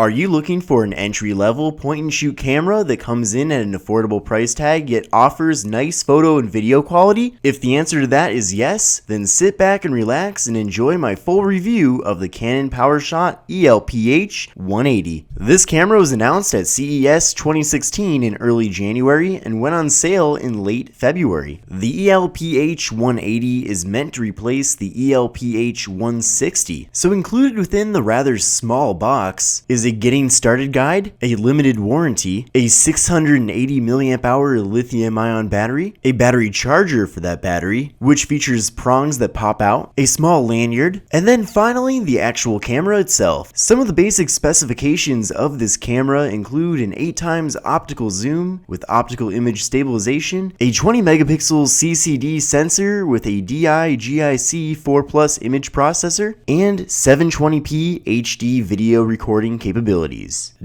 Are you looking for an entry-level point-and-shoot camera that comes in at an affordable price tag yet offers nice photo and video quality? If the answer to that is yes, then sit back and relax and enjoy my full review of the Canon PowerShot ELPH 180. This camera was announced at CES 2016 in early January and went on sale in late February. The ELPH 180 is meant to replace the ELPH 160, so included within the rather small box is a getting started guide, a limited warranty, a 680 mAh lithium-ion battery, a battery charger for that battery, which features prongs that pop out, a small lanyard, and then finally the actual camera itself. Some of the basic specifications of this camera include an 8x optical zoom with optical image stabilization, a 20 megapixel CCD sensor with a DIGIC 4+ image processor, and 720p HD video recording capabilities.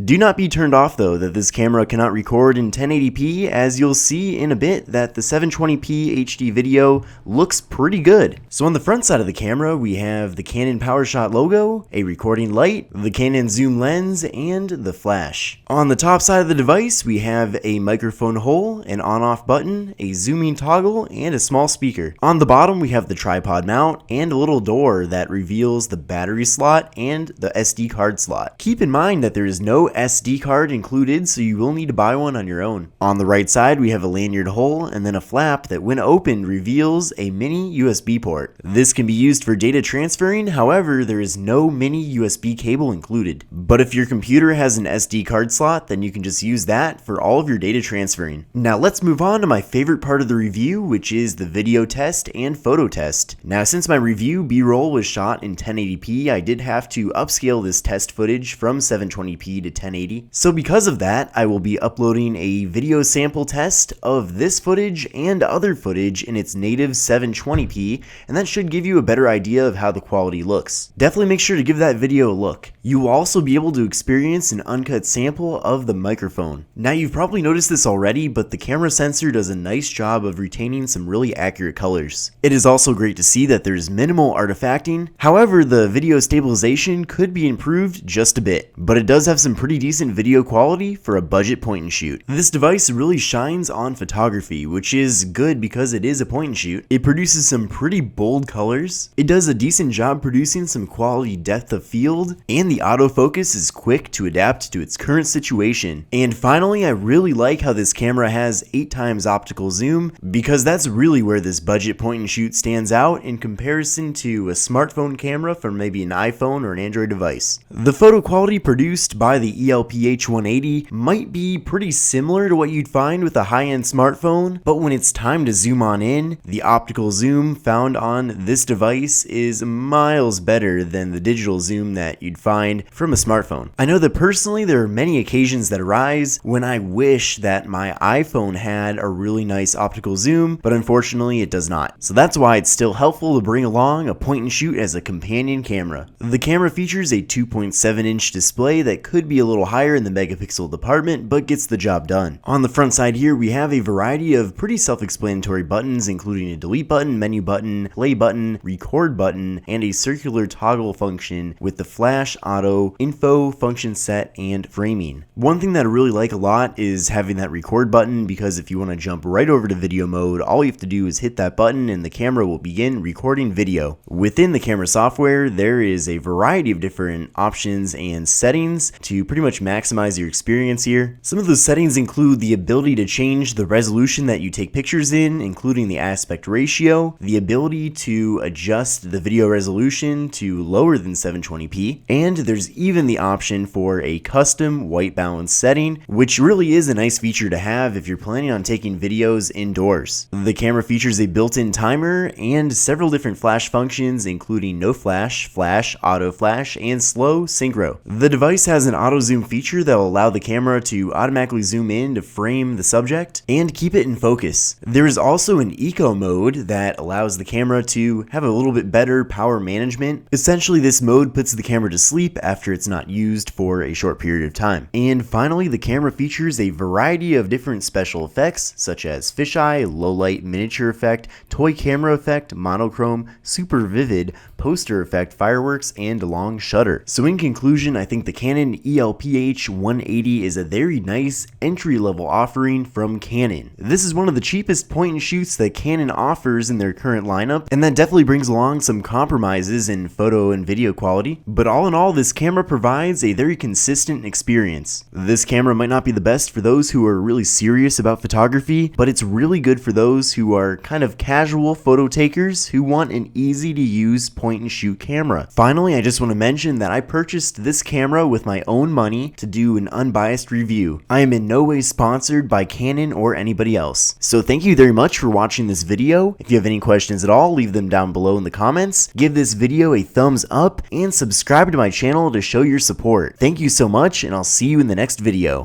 Do not be turned off though that this camera cannot record in 1080p, as you'll see in a bit that the 720p HD video looks pretty good. So on the front side of the camera we have the Canon PowerShot logo, a recording light, the Canon zoom lens, and the flash. On the top side of the device we have a microphone hole, an on-off button, a zooming toggle, and a small speaker. On the bottom we have the tripod mount and a little door that reveals the battery slot and the SD card slot. Keep in mind that there is no SD card included, so you will need to buy one on your own. On the right side we have a lanyard hole and then a flap that when opened reveals a mini USB port. This can be used for data transferring, however there is no mini USB cable included. But if your computer has an SD card slot, then you can just use that for all of your data transferring. Now let's move on to my favorite part of the review, which is the video test and photo test. Now since my review B-roll was shot in 1080p, I did have to upscale this test footage from 720p to 1080. So because of that, I will be uploading a video sample test of this footage and other footage in its native 720p, and that should give you a better idea of how the quality looks. Definitely make sure to give that video a look. You will also be able to experience an uncut sample of the microphone. Now you've probably noticed this already, but the camera sensor does a nice job of retaining some really accurate colors. It is also great to see that there's minimal artifacting. However, the video stabilization could be improved just a bit, but it does have some pretty decent video quality for a budget point and shoot. This device really shines on photography, which is good because it is a point and shoot. It produces some pretty bold colors. It does a decent job producing some quality depth of field, and the autofocus is quick to adapt to its current situation. And finally, I really like how this camera has 8x optical zoom, because that's really where this budget point and shoot stands out in comparison to a smartphone camera from maybe an iPhone or an Android device. The photo quality produced by the ELPH 180 might be pretty similar to what you'd find with a high-end smartphone, but when it's time to zoom on in, the optical zoom found on this device is miles better than the digital zoom that you'd find from a smartphone. I know that personally there are many occasions that arise when I wish that my iPhone had a really nice optical zoom, but unfortunately it does not. So that's why it's still helpful to bring along a point and shoot as a companion camera. The camera features a 2.7-inch display that could be a little higher in the megapixel department, but gets the job done. On the front side here we have a variety of pretty self-explanatory buttons, including a delete button, menu button, play button, record button, and a circular toggle function with the flash, auto, info, function set, and framing. One thing that I really like a lot is having that record button, because if you want to jump right over to video mode, all you have to do is hit that button and the camera will begin recording video. Within the camera software there is a variety of different options and settings to pretty much maximize your experience here. Some of those settings include the ability to change the resolution that you take pictures in, including the aspect ratio, the ability to adjust the video resolution to lower than 720p, and there's even the option for a custom white balance setting, which really is a nice feature to have if you're planning on taking videos indoors. The camera features a built-in timer and several different flash functions, including no flash, flash, auto flash, and slow synchro. The device has an auto zoom feature that will allow the camera to automatically zoom in to frame the subject and keep it in focus. There is also an eco mode that allows the camera to have a little bit better power management. Essentially this mode puts the camera to sleep after it's not used for a short period of time. And finally, the camera features a variety of different special effects such as fisheye, low light miniature effect, toy camera effect, monochrome, super vivid, poster effect, fireworks, and long shutter. So in conclusion, I think think the Canon ELPH 180 is a very nice entry-level offering from Canon. This is one of the cheapest point-and-shoots that Canon offers in their current lineup, and that definitely brings along some compromises in photo and video quality, but all in all, this camera provides a very consistent experience. This camera might not be the best for those who are really serious about photography, but it's really good for those who are kind of casual photo takers who want an easy-to-use point-and-shoot camera. Finally, I just want to mention that I purchased this camera with my own money to do an unbiased review. I am in no way sponsored by Canon or anybody else. So thank you very much for watching this video. If you have any questions at all, leave them down below in the comments. Give this video a thumbs up and subscribe to my channel to show your support. Thank you so much, and I'll see you in the next video.